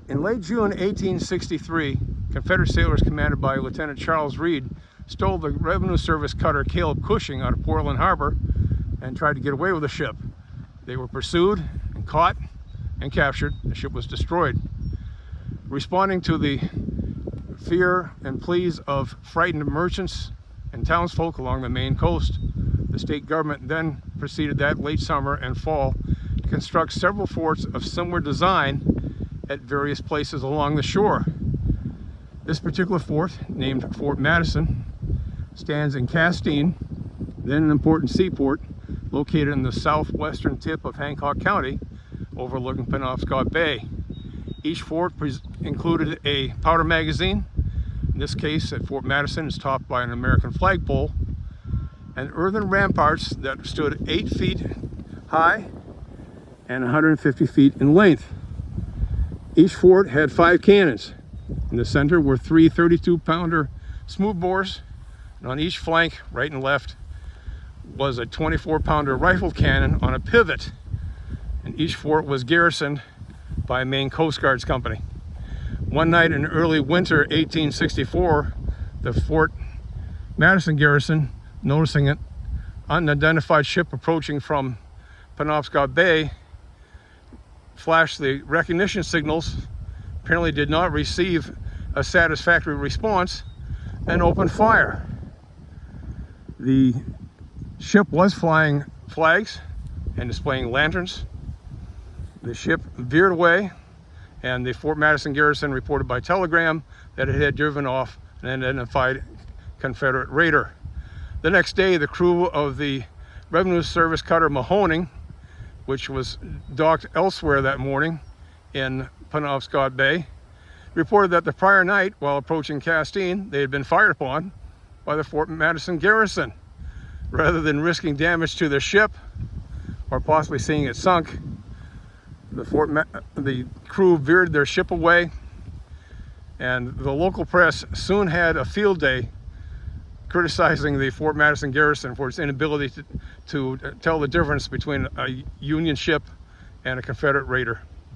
In late June 1863, Confederate sailors commanded by Lieutenant Charles Reed stole the Revenue Service cutter Caleb Cushing out of Portland Harbor and tried to get away with the ship. They were pursued and caught and captured. The ship was destroyed. Responding to the fear and pleas of frightened merchants and townsfolk along the Maine coast, the state government then proceeded that late summer and fall to construct several forts of similar design at various places along the shore. This particular fort, named Fort Madison, stands in Castine, then an important seaport located in the southwestern tip of Hancock County, overlooking Penobscot Bay. Each fort included a powder magazine. In this case, at Fort Madison, is topped by an American flagpole, and earthen ramparts that stood 8 feet high and 150 feet in length. Each fort had 5 cannons. In the center were 3 32-pounder smoothbores, and on each flank, right and left, was a 24-pounder rifle cannon on a pivot. And each fort was garrisoned by a Maine Coast Guards company. One night in early winter 1864, the Fort Madison garrison, noticing an unidentified ship approaching from Penobscot Bay, flashed the recognition signals, apparently did not receive a satisfactory response, and opened fire. The ship was flying flags and displaying lanterns. The ship veered away, and the Fort Madison garrison reported by telegram that it had driven off an unidentified Confederate raider. The next day, the crew of the Revenue Service cutter Mahoning, which was docked elsewhere that morning in Penobscot Bay, reported that the prior night, while approaching Castine, they had been fired upon by the Fort Madison garrison. Rather than risking damage to their ship or possibly seeing it sunk, the crew veered their ship away, and the local press soon had a field day criticizing the Fort Madison garrison for its inability to tell the difference between a Union ship and a Confederate raider.